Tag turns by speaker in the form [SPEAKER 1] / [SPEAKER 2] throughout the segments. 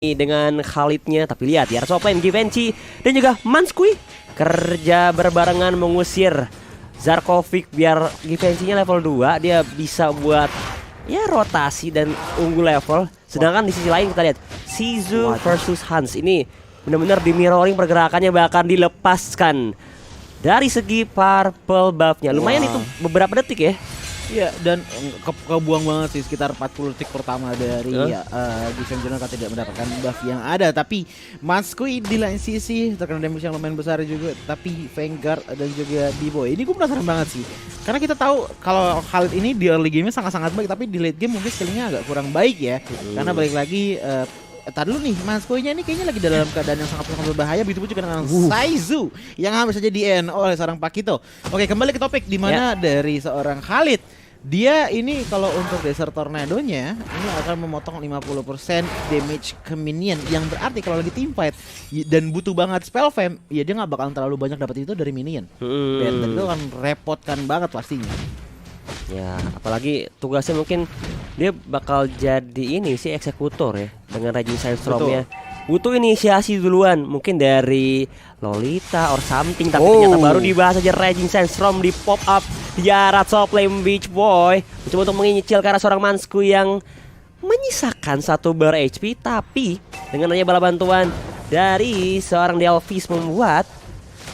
[SPEAKER 1] dengan Khalidnya, tapi lihat ya Soplane, Givenchy dan juga Manskui kerja berbarengan mengusir Zarkovic biar Givenchy-nya level 2, dia bisa buat ya rotasi dan unggul level. Sedangkan di sisi lain kita lihat Shizu versus Hans ini benar-benar di mirroring pergerakannya, bahkan dilepaskan dari segi purple buff-nya. Lumayan itu beberapa detik ya.
[SPEAKER 2] Iya, dan kebuang banget sih sekitar 40 detik pertama dari Givenchy kan tidak mendapatkan buff yang ada. Tapi Manskui di lain sisi terkena damage yang lumayan besar juga. Tapi Vanguard dan juga B-Boy ini gue penasaran banget sih, karena kita tahu kalau Khalid ini di early game-nya sangat-sangat baik, tapi di late game mungkin skillingnya agak kurang baik ya. Karena balik lagi tadi dulu nih, Manskui-nya ini kayaknya lagi dalam keadaan yang sangat berbahaya. Begitu pun juga dengan Shizu yang hampir saja di-end oleh seorang Pakito. Oke, kembali ke topik di mana dari seorang Khalid. Dia ini kalau untuk Desert Tornado-nya ini akan memotong 50% damage ke minion, yang berarti kalau lagi teamfight dan butuh banget spell fam, ya dia nggak bakalan terlalu banyak dapat itu dari minion. Dan itu kan repotkan banget pastinya.
[SPEAKER 1] Ya, apalagi tugasnya mungkin dia bakal jadi ini sih eksekutor ya dengan Raging Sandstorm-nya. Butuh inisiasi duluan mungkin dari Lolita or something, tapi ternyata baru dibahas aja Raging Sandstorm di pop up di arah Soplane Beach Boy mencoba untuk mengincil ke arah seorang Manskui yang menyisakan 1 bar HP, tapi dengan adanya bala bantuan dari seorang Delphis membuat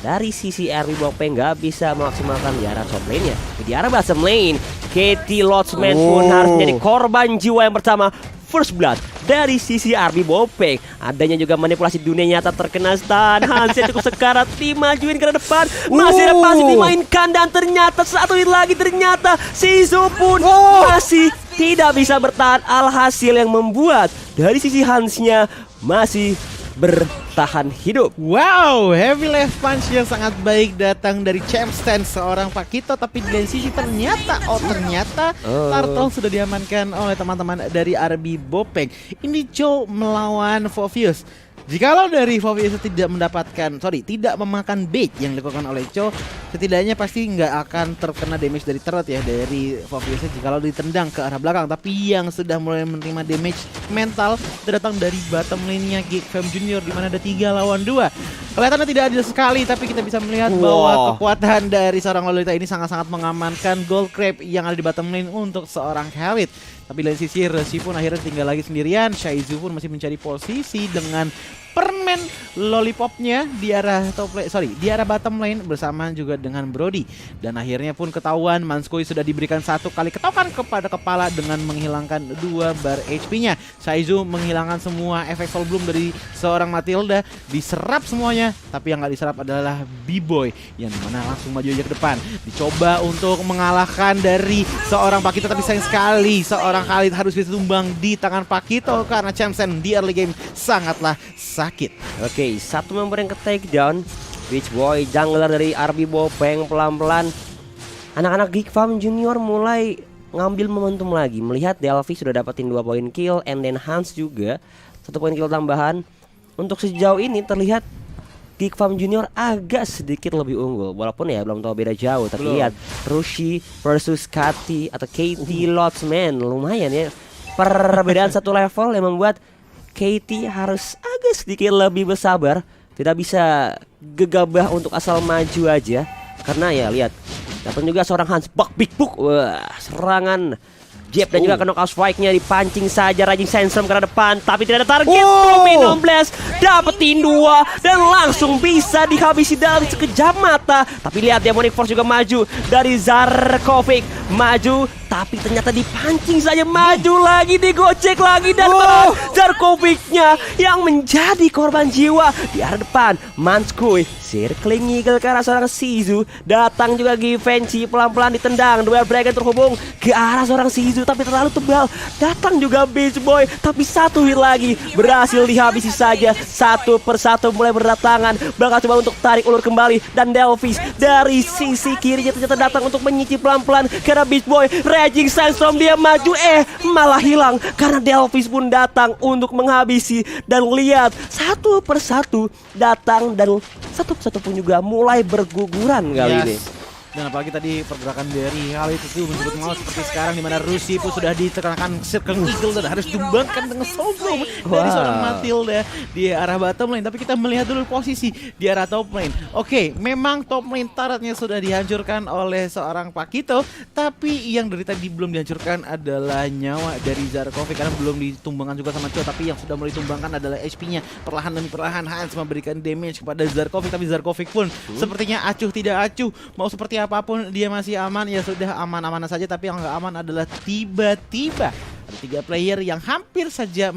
[SPEAKER 1] dari sisi RB Bopeng nggak bisa memaksimalkan di arah top lane-nya. Di arah bottom lane, Katie Lotsman pun harus menjadi korban jiwa yang pertama. First blood dari sisi RB Bopeng. Adanya juga manipulasi dunia nyata terkena stun. Hansen cukup sekarat dimajuin ke depan. Masih ada pasti dimainkan dan ternyata satu hit lagi, ternyata Shizu pun masih tidak bisa bertahan. Alhasil yang membuat dari sisi Hansnya masih bertahan hidup.
[SPEAKER 2] Wow, heavy left punch yang sangat baik datang dari Champstan seorang Pakito, tapi di sisi ternyata Turtle sudah diamankan oleh teman-teman dari RB Bopeng. Ini Joe melawan Fovius. Jikalau dari Fovius tidak memakan bait yang dilakukan oleh Cho, setidaknya pasti nggak akan terkena damage dari turret ya dari Fovius jikalau ditendang ke arah belakang. Tapi yang sudah mulai menerima damage mental datang dari bottom lane-nya Geekfam Junior, di mana ada 3 lawan 2. Kelihatannya tidak adil sekali, tapi kita bisa melihat bahwa kekuatan dari seorang Lolita ini sangat-sangat mengamankan Gold Crab yang ada di bottom lane untuk seorang Khalid. Tapi dari sisi Resi pun akhirnya tinggal lagi sendirian. Shizu pun masih mencari posisi dengan permen lollipopnya di arah di arah bottom lane bersama juga dengan Brody. Dan akhirnya pun ketahuan Manskui sudah diberikan 1 kali ketokan kepada kepala dengan menghilangkan 2 bar HP-nya. Shizu menghilangkan semua efek Soul Bloom dari seorang Matilda, diserap semuanya. Tapi yang nggak diserap adalah B-Boy yang dimana langsung maju aja ke depan. Dicoba untuk mengalahkan dari seorang Pakito, tapi sayang sekali seorang Khalid harus bisa tumbang di tangan Pakito karena Champstan di early game sangatlah sakit.
[SPEAKER 1] Oke, satu member yang ke takedown. Beach Boy, jungler dari RB Bopeng pelan-pelan. Anak-anak Geekfam Junior mulai ngambil momentum lagi. Melihat Delphis sudah dapetin 2 poin kill, and then Hans juga 1 poin kill tambahan. Untuk sejauh ini terlihat Geekfam Junior agak sedikit lebih unggul, walaupun ya belum tahu beda jauh. Tapi lihat Rushi versus Katie atau Katie Lotsman, lumayan ya perbedaan 1 level yang membuat Katie harus agak sedikit lebih bersabar. Tidak bisa gegabah untuk asal maju aja, karena ya lihat dapat juga seorang Hans Big Book. Wah, serangan Jeb dan juga knockout strike-nya dipancing saja Raging Sandstorm ke depan, tapi tidak ada target. Domino Blast dapetin 2 dan langsung bisa dihabisi dalam sekejap mata. Tapi lihat Demonic Force juga maju dari Zarkovic, maju tapi ternyata dipancing saja, maju lagi, digocek lagi, dan Zarkovic-nya yang menjadi korban jiwa di arah depan. Manskui circling eagle ke arah seorang Shizu, datang juga Givenchy pelan-pelan ditendang, duel dragon terhubung ke arah seorang Shizu tapi terlalu tebal. Datang juga Beach Boy, tapi 1 hit lagi berhasil dihabisi saja. 1 persatu mulai berdatangan, bakal coba untuk tarik ulur kembali, dan Delphis dari sisi kirinya ternyata datang untuk menyicip pelan-pelan karena Beach Boy. Raging Sandstorm dia maju, malah hilang karena Delphis pun datang untuk menghabisi. Dan lihat 1 persatu datang, dan satu pun juga mulai berguguran kali ini.
[SPEAKER 2] Dan apalagi tadi pergerakan dari hal itu menjemput maut seperti sekarang di mana Rusi pun sudah ditekankan Circle Eagle dan harus dibangkan dengan Soulbloom dari seorang Matilda di arah bottom lane. Tapi kita melihat dulu posisi di arah top lane. Oke, memang top lane turretnya sudah dihancurkan oleh seorang Pakito, tapi yang dari tadi belum dihancurkan adalah nyawa dari Zarkovic karena belum ditumbangkan juga sama Cho, tapi yang sudah mulai ditumbangkan adalah HP-nya. Perlahan demi perlahan Hans memberikan damage kepada Zarkovic, tapi Zarkovic pun sepertinya acuh tidak acuh. Mau seperti apapun dia masih aman, ya sudah aman-aman saja. Tapi yang nggak aman adalah tiba-tiba ada 3 player yang hampir saja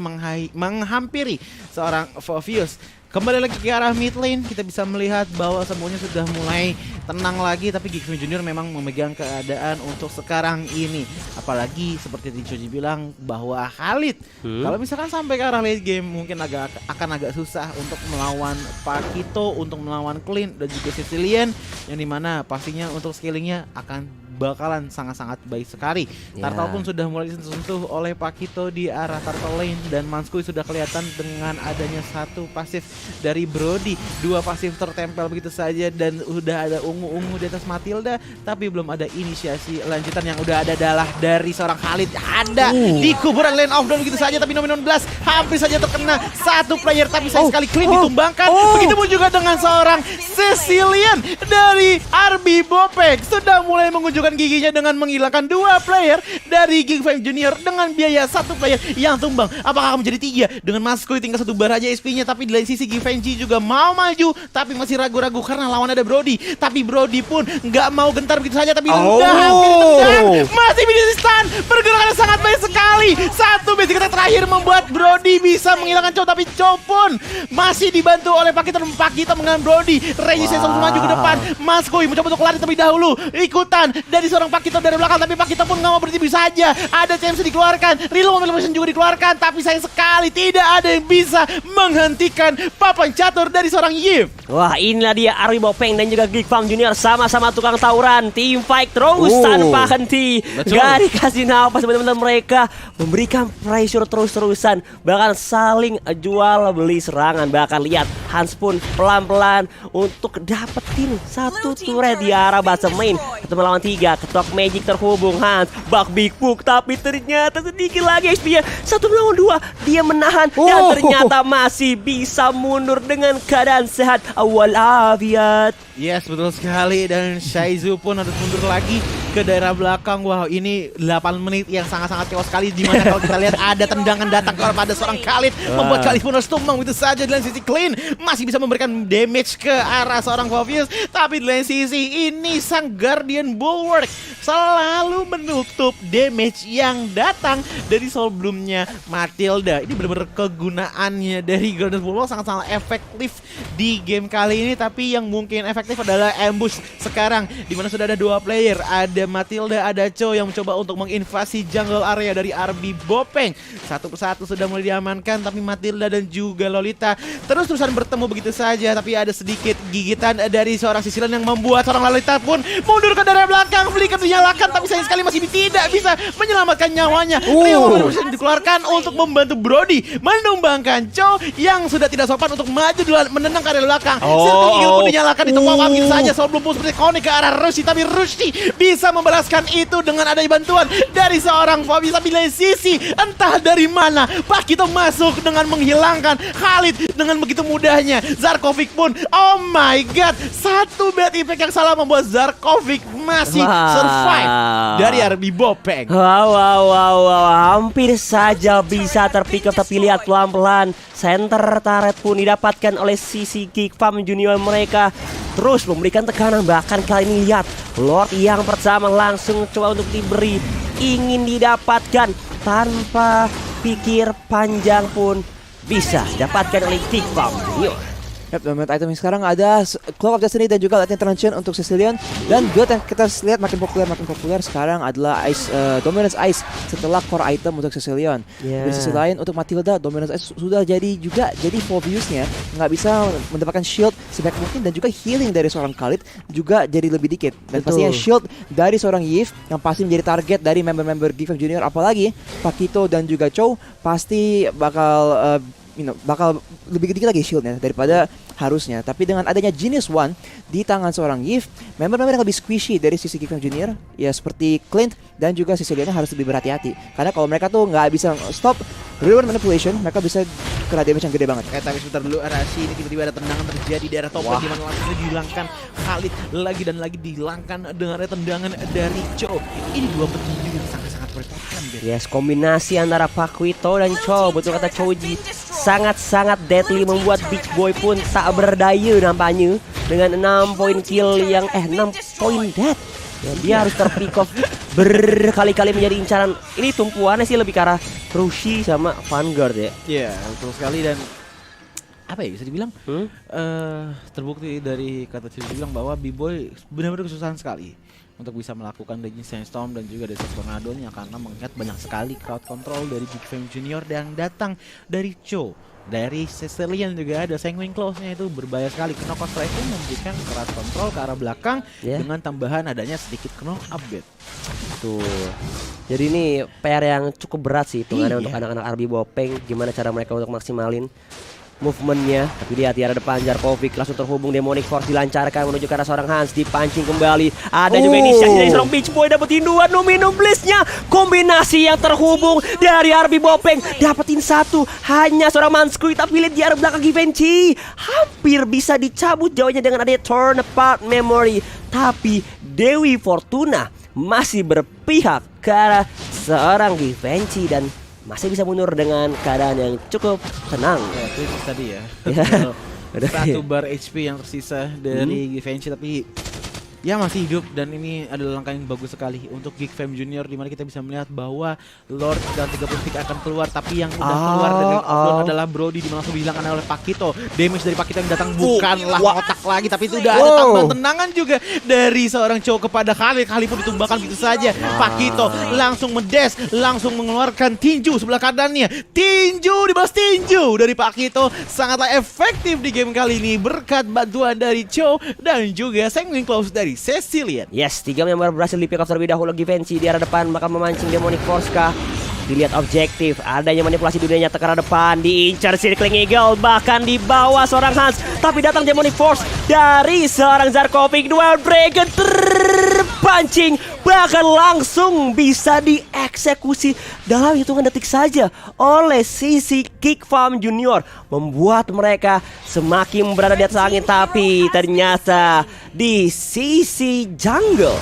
[SPEAKER 2] menghampiri seorang Phoveus. Kembali lagi ke arah mid lane, kita bisa melihat bahwa semuanya sudah mulai tenang lagi, tapi Geekfam Junior memang memegang keadaan untuk sekarang ini. Apalagi seperti yang Choji bilang bahwa Khalid kalau misalkan sampai ke arah late game mungkin akan agak susah untuk melawan Pakito, untuk melawan Clean dan juga Sicilian, yang dimana pastinya untuk skillingnya akan bakalan sangat-sangat baik sekali. Turtle pun sudah mulai disentuh oleh Pakito di arah Turtle lane, dan Manskui sudah kelihatan dengan adanya satu pasif dari Brody, 2 pasif tertempel begitu saja, dan udah ada ungu-ungu di atas Matilda, tapi belum ada inisiasi lanjutan. Yang udah ada adalah dari seorang Khalid, ada di kuburan Lane of Dawn begitu saja, tapi Nominon Blast hampir saja terkena satu player, tapi sayang sekali Clean ditumbangkan. Begitupun juga dengan seorang Sicilian dari RB Bopek, sudah mulai mengunjukkan giginya dengan menghilangkan 2 player dari Geekfam Junior dengan biaya 1 player yang tumbang. Apakah akan menjadi 3 dengan Maskui tinggal 1 bar aja SP-nya, tapi di lain sisi Geekfam juga mau maju, tapi masih ragu-ragu karena lawan ada Brody. Tapi Brody pun nggak mau gentar begitu saja, tapi udah hampir tendang, masih bisa stun. Pergerakannya sangat baik sekali. 1 basic attack terakhir membuat Brody bisa menghilangkan Chow, tapi Chow pun masih dibantu oleh Pakito mengenai Brody. Resistance maju ke depan. Maskui mencoba untuk lari terlebih dahulu, ikutan dari seorang Pakito dari belakang, tapi Pakito pun nggak mau berhenti saja. Ada CMC dikeluarkan, Reload Mobilization juga dikeluarkan, tapi sayang sekali tidak ada yang bisa menghentikan papan catur dari seorang Yif.
[SPEAKER 1] Wah, inilah dia RB Bopeng dan juga Geekfam Junior sama-sama tukang tawuran. Team fight terus tanpa henti. Gak dikasih nafas, benar-benar mereka memberikan pressure terus-terusan, bahkan saling jual beli serangan. Bahkan lihat Hans pun pelan-pelan untuk dapetin satu turret di arah bottom lane. Ketemu melawan 3, ketok magic terhubung Hans, bak big book, tapi ternyata sedikit lagi HP-nya 1 melawan 2. Dia menahan dan ternyata masih bisa mundur dengan keadaan sehat walafiat.
[SPEAKER 2] Yes, betul sekali, dan Shaizu pun harus mundur lagi ke daerah belakang. Wow, ini 8 menit yang sangat-sangat chaos sekali, dimana kalau kita lihat ada tendangan datang kepada seorang Khalid, membuat Khalid pun harus tumbang begitu saja. Di lain sisi Clean masih bisa memberikan damage ke arah seorang Phoveus, tapi di lain sisi ini sang Guardian Bulwark selalu menutup damage yang datang dari Soulbloom-nya Matilda. Ini benar-benar kegunaannya dari Guardian Bulwark sangat-sangat efektif di game kali ini, tapi yang mungkin efektif adalah ambush sekarang, dimana sudah ada 2 player, ada Matilda, ada Cho yang mencoba untuk menginvasi jungle area dari RB Bopeng. Satu persatu sudah mulai diamankan, tapi Matilda dan juga Lolita terus-terusan bertemu begitu saja. Tapi ada sedikit gigitan dari seorang Sicilian yang membuat seorang Lolita pun mundur ke daerah belakang. Flicker dinyalakan, tapi sayang sekali masih tidak bisa menyelamatkan nyawanya. Rio dikeluarkan untuk membantu Brody menumbangkan Cho yang sudah tidak sopan untuk maju duluan menendang ke area belakang. Circle Eagle pun dinyalakan, ditepuk begitu saja. Soulbloom pun seperti connect ke arah Rushi, tapi Rushi bisa membalaskan itu dengan adanya bantuan dari seorang Fabi. Tapi dari sisi entah dari mana Pakito masuk dengan menghilangkan Khalid dengan begitu mudahnya. Zarkovic pun, oh my god, satu bad impact yang salah membuat Zarkovic masih survive dari RB Bopeng.
[SPEAKER 1] Wow, hampir saja bisa terpick up, tapi lihat pelan-pelan center turret pun didapatkan oleh sisi Geekfam Junior. Mereka terus memberikan tekanan, bahkan kali ini lihat Lord yang pertama langsung coba untuk diberi, ingin didapatkan tanpa pikir panjang pun bisa didapatkan oleh Geekfam Junior.
[SPEAKER 3] Yap, dominant item sekarang ada Cloak of Destiny dan juga Lightning Truncheon untuk Sicilian. Dan build yang kita lihat makin populer sekarang adalah Ice, Dominance Ice setelah core item untuk Sicilian. Di sisi lain untuk Matilda, Dominance Ice sudah jadi Phoveus-nya nggak bisa mendapatkan shield sebaik mungkin, dan juga healing dari seorang Khalid juga jadi lebih dikit. Dan pastinya shield dari seorang Yif yang pasti menjadi target dari member-member Geekfam Junior, apalagi Pakito dan juga Chow pasti bakal bakal lebih dikit lagi shieldnya daripada harusnya. Tapi dengan adanya Genius One di tangan seorang Yves, member-member yang lebih squishy dari sisi Geek Fam Junior, ya seperti Clint dan juga Sicilian harus lebih berhati-hati. Karena kalau mereka tuh nggak bisa stop reward manipulation, mereka bisa kena damage yang gede banget.
[SPEAKER 2] Tapi sebentar dulu, Arashi ini tiba-tiba ada tendangan terjadi di daerah top lane, di mana langsung dihilangkan Khalid lagi dan lagi dihilangkan dengan ada tendangan dari Cho. Ini dua petinju yang sangat-sangat berpotensi.
[SPEAKER 1] Yes, kombinasi antara Paquito dan Cho, betul kata Choji, sangat-sangat deadly, membuat Beach Boy pun tak berdaya nampaknya dengan 6 poin kill yang 6 poin dead. Ya, dia harus terpick off berkali-kali menjadi incaran. Ini tumpuannya sih lebih ke arah Roshi sama Vanguard ya.
[SPEAKER 2] Iya, betul sekali. Dan apa ya bisa dibilang terbukti dari kata Cici bilang bahwa B-Boy benar-benar kesusahan sekali untuk bisa melakukan Legend Sandstorm dan juga Desert Tornado-nya, karena mengingat banyak sekali crowd control dari Geek Fam Junior yang datang dari Cho. Dari Sicilian juga ada Sanguine Claws-nya, itu berbahaya sekali. Knock Strike itu memberikan crowd control ke arah belakang dengan tambahan adanya sedikit knock update.
[SPEAKER 1] Tuh. Jadi ini PR yang cukup berat sih hitungannya untuk anak-anak RB Bopeng. Gimana cara mereka untuk maksimalin movementnya. Tapi lihat di arah depan Zarkovic langsung terhubung, Demonic Force dilancarkan menuju ke arah seorang Hans, dipancing kembali. Ada juga inisiasi dari seorang Beach Boy, dapetin 2 minum blissnya. Kombinasi yang terhubung dari RB Bopeng, dapetin 1. Hanya seorang Manskui, tapi lihat di arah belakang Givenchy hampir bisa dicabut jauhnya dengan adanya Turn Apart Memory. Tapi Dewi Fortuna masih berpihak ke arah seorang Givenchy dan masih bisa mundur dengan keadaan yang cukup tenang.
[SPEAKER 2] Ya, itu tadi ya.
[SPEAKER 1] Ya.
[SPEAKER 2] Satu bar HP yang tersisa dari Givenchy, tapi ya masih hidup, dan ini adalah langkah yang bagus sekali untuk Geek Fam Junior, di mana kita bisa melihat bahwa Lord dan 30 pick akan keluar, tapi yang udah keluar dari Lord adalah Brody, di mana langsung dihilangkan oleh Pakito. Damage dari Pakito yang datang bukanlah otak lagi, tapi itu udah ada tambahan tendangan juga dari seorang Cho kepada Khalid. Khalid pun ditumbangkan begitu saja. Pakito langsung mendes, langsung mengeluarkan tinju sebelah kanannya. Tinju dibalas tinju dari Pakito, sangatlah efektif di game kali ini berkat bantuan dari Cho dan juga Sanguine Claws dari Sicilian.
[SPEAKER 1] Yes, 3 member berhasil di pick off terlebih dahulu. Givenchy di arah depan bakal memancing Demonic Force kah? Dilihat objektif, adanya manipulasi dunia nyata ke arah depan, diincar Circling Eagle, bahkan di bawah seorang Hans. Tapi datang Demonic Force dari seorang Zarkovic, Dual Dragon terpancing, bahkan langsung bisa dieksekusi dalam hitungan detik saja oleh sisi Geek Fam Junior, membuat mereka semakin berada di atas angin. Tapi ternyata di sisi jungle,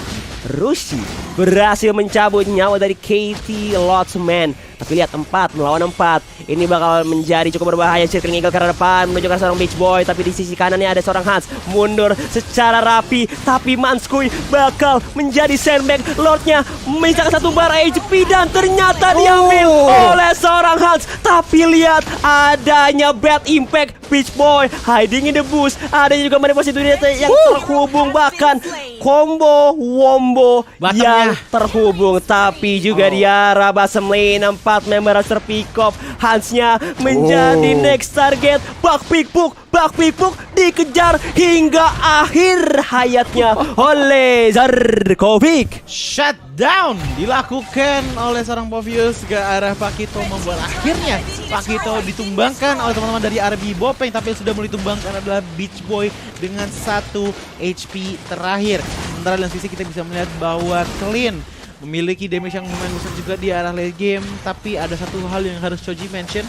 [SPEAKER 1] Rushi berhasil mencabut nyawa dari KT Lotsman. Tapi lihat 4 melawan 4, ini bakal menjadi cukup berbahaya. Circling Eagle ke arah depan menuju ke seorang Beach Boy, tapi di sisi kanannya ada seorang Hans, mundur secara rapi. Tapi Manskui bakal menjadi sandbag. Lordnya menyisakan 1 bar HP dan ternyata diambil oleh seorang Hans. Tapi lihat adanya bad impact, Beach Boy hiding in the bush. Ada juga manipulasi dunia yang terhubung, bahkan combo wombo yang terhubung. Tapi juga di arah bottom lane 4 member harus terpick off. Hansnya menjadi next target. Back pick book dikejar hingga akhir hayatnya oleh Zarkovic.
[SPEAKER 2] Shutdown dilakukan oleh seorang Povius ke arah Pakito, membuat akhirnya Pakito ditumbangkan oleh teman-teman dari RB Bopeng. Tapi yang sudah mulai ditumbangkan adalah Beach Boy dengan 1 HP terakhir. Sementara dalam sisi kita bisa melihat bahwa Clean memiliki damage yang lumayan besar juga di arah late game. Tapi ada satu hal yang harus Choji mention,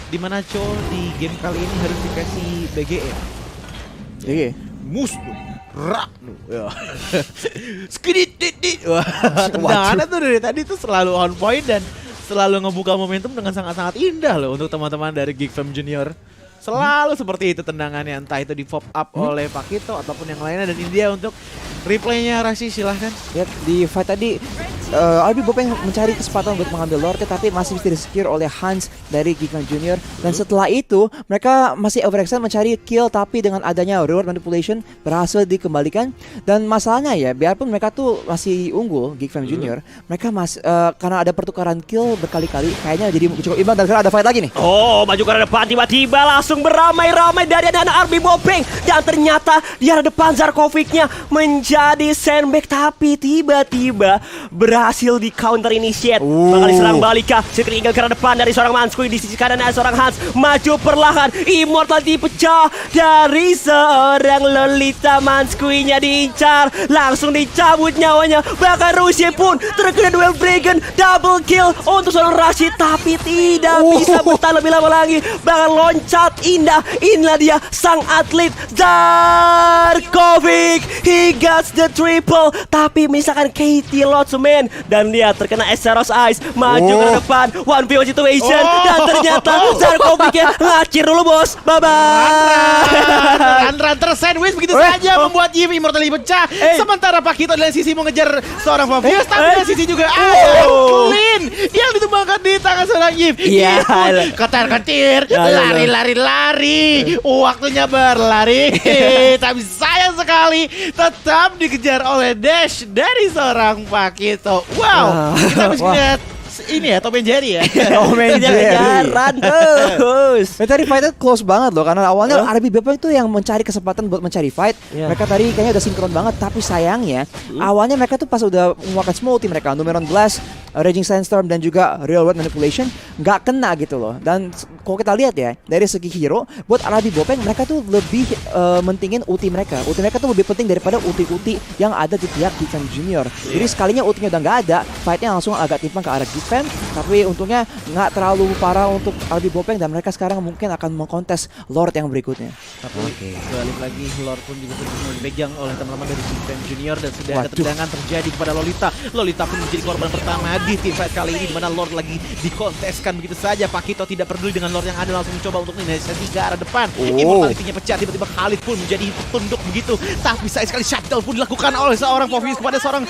[SPEAKER 2] di mana Cho di game kali ini harus dikasih BGE. Musnu Raknu. Skidit. Wah, tendangannya tuh dari tadi tuh selalu on point dan selalu ngebuka momentum dengan sangat-sangat indah loh untuk teman-teman dari Geek Fam Junior. Selalu seperti itu tendangannya, entah itu di pop up oleh Pakito ataupun yang lainnya. Dan ini dia untuk replaynya, Rashi silahkan.
[SPEAKER 3] Lihat di fight tadi, RB Bopeng mencari kesempatan untuk mengambil Lord, tapi masih bisa di-secure oleh Hans dari Geek Fam Junior. Dan setelah itu mereka masih overextend mencari kill, tapi dengan adanya reward manipulation berhasil dikembalikan. Dan masalahnya ya, biarpun mereka tuh masih unggul Geek Fam Junior, mereka masih karena ada pertukaran kill berkali-kali, kayaknya jadi cukup imbang. Dan sekarang ada fight lagi nih.
[SPEAKER 1] Oh, maju ke arah depan, tiba-tiba langsung langsung beramai-ramai dari anak-anak RB Bopeng. Dan ternyata di arah depan Zarkovicnya menjadi sandbag. Tapi tiba-tiba berhasil di counter initiate. Bakal diserang balik kah? Circle Eagle ke arah depan dari seorang Manskui. Di sisi kanan ada seorang Hans. Maju perlahan. Immortality pecah dari seorang Lolita. Manskuinya diincar. Langsung dicabut nyawanya. Bahkan Rusia pun terkena duel Dragon. Double kill untuk seorang Rashid. Tapi tidak bisa bertahan lebih lama lagi. Bahkan loncat indah. Inilah dia sang atlet Zarkovic. He got the triple. Tapi misalkan Katie Lotsman. Dan lihat terkena Esteros Ice. Maju ke depan. 1v1 situation. Dan ternyata Zarkovicnya ngacir dulu bos. Bye-bye.
[SPEAKER 2] Run tersandwich begitu saja membuat Yves Immortality pecah. Sementara Pakito dari sisi mau ngejar seorang Fabius, tapi dari sisi juga Clean yang ditumbangkan di tangan seorang Yves.
[SPEAKER 1] Iya.
[SPEAKER 2] Ketar-ketir, lari. Waktunya berlari. Tapi sayang sekali tetap dikejar oleh Dash dari seorang Pakito. Wow, kita habis lihat ini ya Tom and Jerry ya.
[SPEAKER 3] Tom and Jerry.
[SPEAKER 1] Kejar-kejaran terus.
[SPEAKER 3] Tadi fightnya close banget loh, karena awalnya RB Bopeng itu yang mencari kesempatan buat mencari fight. Mereka tadi kayaknya udah sinkron banget, tapi sayangnya awalnya mereka tuh pas udah mengeluarkan semua ulti mereka, Numeron Blast, Raging Sandstorm dan juga Real World Manipulation nggak kena gitu loh. Dan kalau kita lihat ya dari segi hero, buat RB Bopeng mereka tuh lebih mentingin ulti mereka. Ulti mereka tuh lebih penting daripada ulti-ulti yang ada di pihak Geekfam Junior. Jadi sekalinya ultinya udah nggak ada, fightnya langsung agak timpang ke arah Geekfam. Tapi untungnya nggak terlalu parah untuk RB Bopeng dan mereka sekarang mungkin akan mengkontes Lord yang berikutnya.
[SPEAKER 2] Tapi balik lagi Lord pun juga sudah dipegang oleh teman-teman dari Geekfam Junior dan sudah ada tendangan terjadi kepada Lolita. Lolita pun menjadi korban pertama di tim fight kali ini, di mana Lord lagi dikonteskan begitu saja. Pakito tidak peduli dengan Lord yang ada, langsung mencoba untuk inisiasi ke arah depan. Immortality-nya pecah, tiba-tiba Khalid pun menjadi tunduk begitu. Tapi sayang sekali shutdown pun dilakukan oleh seorang Povius kepada seorang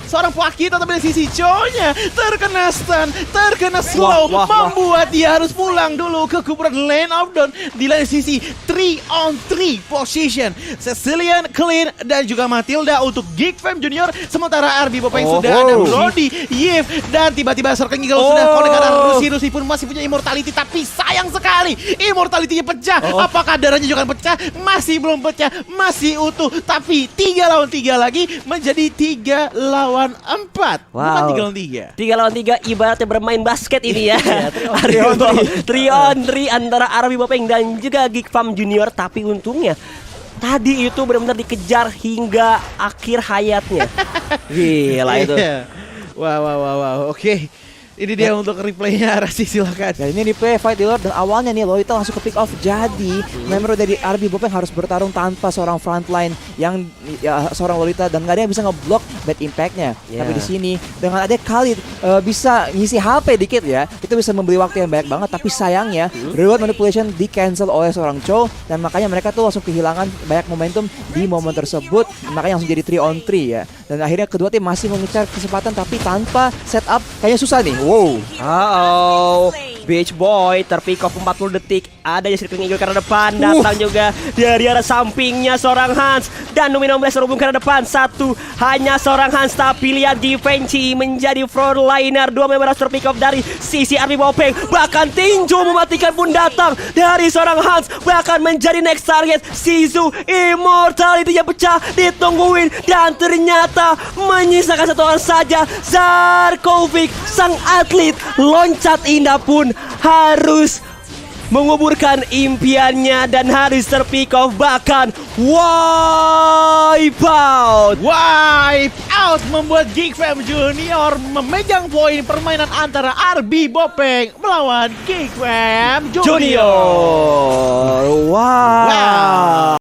[SPEAKER 2] seorang Pakito. Tapi dari sisi Cho-nya terkena stun, terkena slow, membuat dia harus pulang dulu ke kuburan Lane of Dawn. Di lain sisi 3-on-3 position Cecilian, Clean dan juga Matilda untuk Geekfam Junior. Sementara RB Bopeng sudah ada Brody, Yves dan tiba-tiba Circle Eagle sudah connect karena Rusi pun masih punya Immortality. Tapi sayang sekali Immortality-nya pecah. Apakah darahnya juga akan pecah? Masih belum pecah, masih utuh. Tapi 3 lawan 3 lagi menjadi 3 lawan 4. Bukan 3 lawan 3.
[SPEAKER 1] 3 lawan 3 ibaratnya bermain basket ini ya. 3-on-3 antara RB Bopeng dan juga Geekfam Junior. Tapi untungnya tadi itu benar-benar dikejar hingga akhir hayatnya. Gila itu.
[SPEAKER 2] Wow. Oke. Ini dia untuk replaynya, Rasi silakan.
[SPEAKER 3] Ya, ini replay fight di Lord dan awalnya nih Lolita langsung ke pick off. Jadi member dari RB Bopeng harus bertarung tanpa seorang frontline yang seorang Lolita dan nggak ada yang bisa ngeblok bad impact-nya. Tapi di sini dengan ada Khalid bisa ngisi HP dikit ya, itu bisa membeli waktu yang banyak banget. Tapi sayangnya reward manipulation di cancel oleh seorang Cho dan makanya mereka tuh langsung kehilangan banyak momentum di momen tersebut. Makanya langsung jadi 3-on-3 ya. Dan akhirnya kedua tim masih mengincar kesempatan tapi tanpa setup kayaknya susah nih. Wow.
[SPEAKER 1] Beach Boy terpick off 40 detik. Ada Circle Eagle ke arah depan. Datang juga dari arah sampingnya seorang Hans. Dan Numeron Blast terhubung ke arah depan. Hanya seorang Hans. Tapi lihat Givenchy menjadi frontliner. 2 member harus terpick off dari sisi RB Bopeng. Bahkan Tinju mematikan pun datang dari seorang Hans. Bahkan menjadi next target Shizu. Immortality-nya pecah, ditungguin. Dan ternyata menyisakan satu orang saja. Zarkovic, sang atlet loncat indah pun harus menguburkan impiannya dan harus terpick off, bahkan wipe out
[SPEAKER 2] membuat Geekfam Junior memegang poin permainan antara RB Bopeng melawan Geekfam Junior.
[SPEAKER 3] Wow.